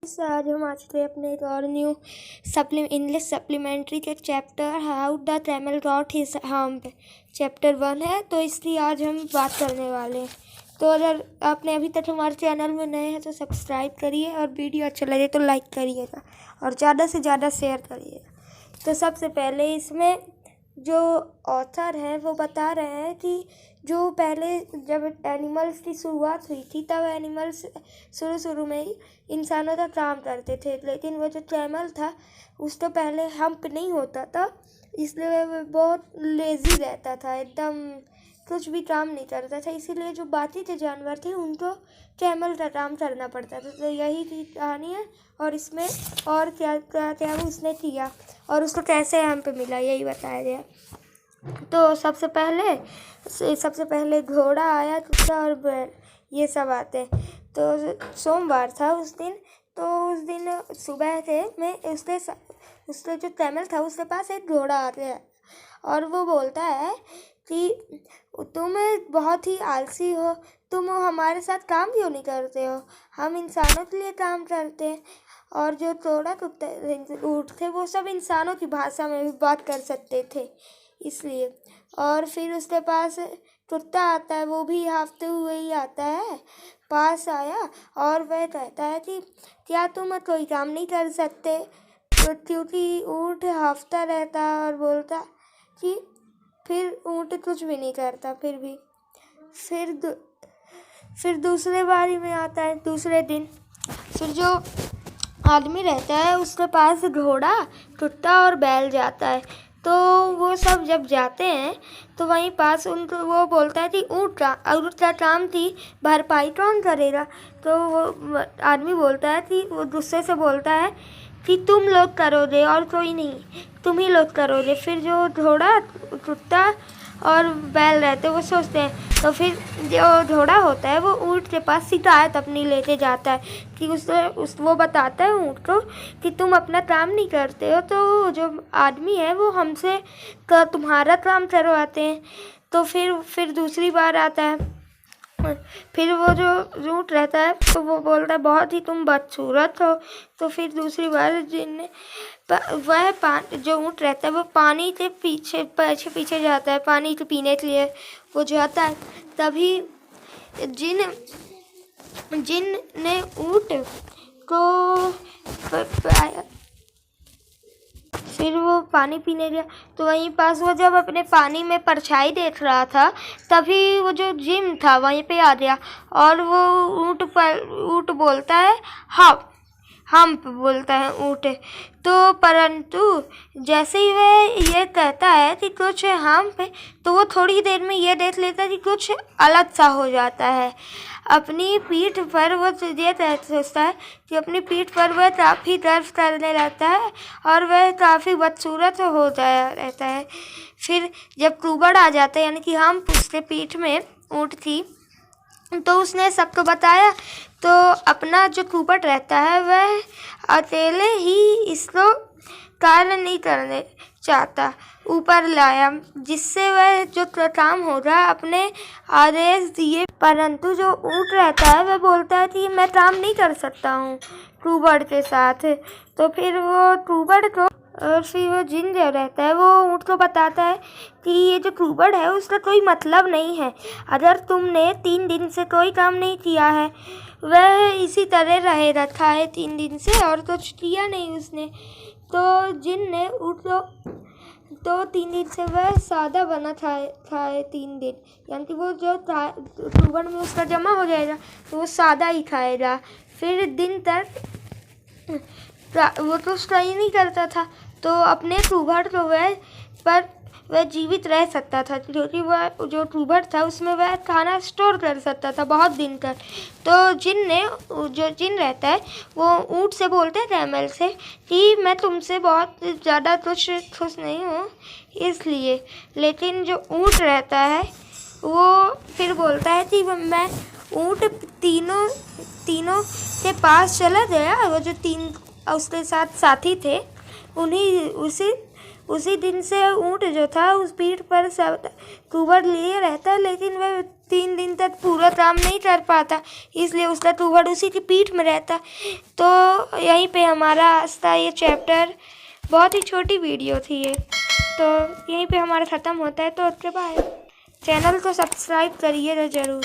आज हम आ चुके अपने एक और न्यू इंग्लिश सप्लीमेंट्री के chapter how the camel got his hump chapter 1 है। तो इसलिए आज हम बात करने वाले हैं। तो अगर आपने अभी तक हमारे चैनल में नए हैं तो सब्सक्राइब करिए और वीडियो अच्छा लगे तो लाइक करिएगा और ज़्यादा से ज़्यादा शेयर करिएगा। तो सबसे पहले इसमें जो ऑथर है वो बता रहे हैं कि जो पहले जब एनिमल्स की शुरुआत हुई थी तब एनिमल्स शुरू में ही इंसानों का काम करते थे, लेकिन वो जो कैमल था उसको पहले हम्प नहीं होता था, इसलिए वो बहुत लेज़ी रहता था, एकदम कुछ भी काम नहीं करता था। इसीलिए जो बाकी के जानवर थे उनको कैमल का काम करना पड़ता था। तो यही की कहानी है और इसमें और क्या क्या उसने किया और उसको कैसे हम्प मिला यही बताया गया। तो सबसे पहले घोड़ा आया, कुत्ता और बैल ये सब आते। तो सोमवार था उस दिन, तो उस दिन सुबह में उसके जो कैमल था उसके पास एक घोड़ा आ गया और वो बोलता है कि तुम बहुत ही आलसी हो, तुम हमारे साथ काम क्यों नहीं करते हो, हम इंसानों के लिए काम करते हैं। और जो थोड़ा ऊँट थे वो सब इंसानों की भाषा में भी बात कर सकते थे इसलिए। और फिर उसके पास कुत्ता आता है, वो भी हाँफते हुए ही आता है, पास आया और वह कहता है कि क्या तुम कोई काम नहीं कर सकते, तो क्योंकि ऊँट हाँफता रहता है और बोलता कि फिर ऊँट कुछ भी नहीं करता। फिर भी फिर दूसरे बारी में आता है, दूसरे दिन फिर जो आदमी रहता है उसके पास घोड़ा, कुत्ता और बैल जाता है। तो वो सब जब जाते हैं तो वहीं पास उनको वो बोलता है कि ऊँट का काम थी, भरपाई कौन करेगा। तो वो आदमी बोलता है कि वो गुस्से से बोलता है कि तुम लोग करोगे और कोई नहीं, तुम ही लोग करोगे। फिर जो घोड़ा, कुत्ता और बैल रहते वो सोचते हैं, तो फिर जो घोड़ा होता है वो ऊँट के पास शिकायत अपनी लेके जाता है कि वो बताता है ऊँट को कि तुम अपना काम नहीं करते हो, तो जो आदमी है वो हमसे तुम्हारा काम करवाते हैं। तो फिर दूसरी बार आता है, फिर वो जो ऊँट रहता है तो वो बोलता है बहुत ही तुम बदसूरत हो। तो फिर दूसरी बार जो ऊँट रहता है वो पानी के पीछे जाता है, पानी के पीने के लिए वो जाता है। तभी जिन ने ऊँट को फिर वो पानी पीने गया, तो वहीं पास वो जब अपने पानी में परछाई देख रहा था तभी वो जो जिम था वहीं पे आ गया और वो ऊँट बोलता है हम्प बोलता है ऊँट। तो परंतु जैसे ही वह ये कहता है कि कुछ हम्प है तो वो थोड़ी देर में ये देख लेता है कि कुछ अलग सा हो जाता है। अपनी पीठ पर वो ये सोचता है कि अपनी पीठ पर वह काफ़ी दर्द करने लगता है और वह काफ़ी बदसूरत हो जाया रहता है। फिर जब कुबड़ आ जाता है यानी कि हम्प उसके पीठ में ऊँट थी, तो उसने सबको बताया। तो अपना जो कुबड़ रहता है वह अकेले ही इसको कार्य नहीं करने चाहता, ऊपर लाया, जिससे वह जो काम होगा अपने आदेश दिए। परंतु जो ऊँट रहता है वह बोलता है कि मैं काम नहीं कर सकता हूँ कुबड़ के साथ। तो फिर वो कुबड़ को और फिर वो जिन जो रहता है वो ऊँट को बताता है कि ये जो कुबड़ है उसका कोई मतलब नहीं है, अगर तुमने 3 दिन से कोई काम नहीं किया है, वह इसी तरह रहे रखा है 3 दिन से और कुछ किया नहीं उसने। तो जिन ने ऊँट को तो 3 दिन से वह सादा बना था 3 दिन, यानी कि वो जो कुबड़ में उसका जमा हो जाएगा तो वो सादा ही खाएगा। फिर दिन तक वो तो ट्राई नहीं करता था, तो अपने कुबड़ को वह जीवित रह सकता था, क्योंकि वह जो कुबड़ था उसमें वह खाना स्टोर कर सकता था बहुत दिन तक। तो जिन रहता है वो ऊँट से बोलते हैं कैमल से कि मैं तुमसे बहुत ज़्यादा कुछ खुश नहीं हूँ इसलिए। लेकिन जो ऊँट रहता है वो फिर बोलता है कि मैं ऊँट तीनों के पास चला गया, वो जो 3 उसके साथ साथी थे उसी दिन से ऊँट जो था उस पीठ पर सब कुबड़ लिए रहता है, लेकिन वह 3 दिन तक पूरा काम नहीं कर पाता, इसलिए उसका टूवर्ड उसी की पीठ में रहता। तो यहीं पे हमारा आज था ये चैप्टर। बहुत ही छोटी वीडियो थी ये, तो यहीं पे हमारा ख़त्म होता है। तो ओके बाय। चैनल को सब्सक्राइब करिएगा ज़रूर।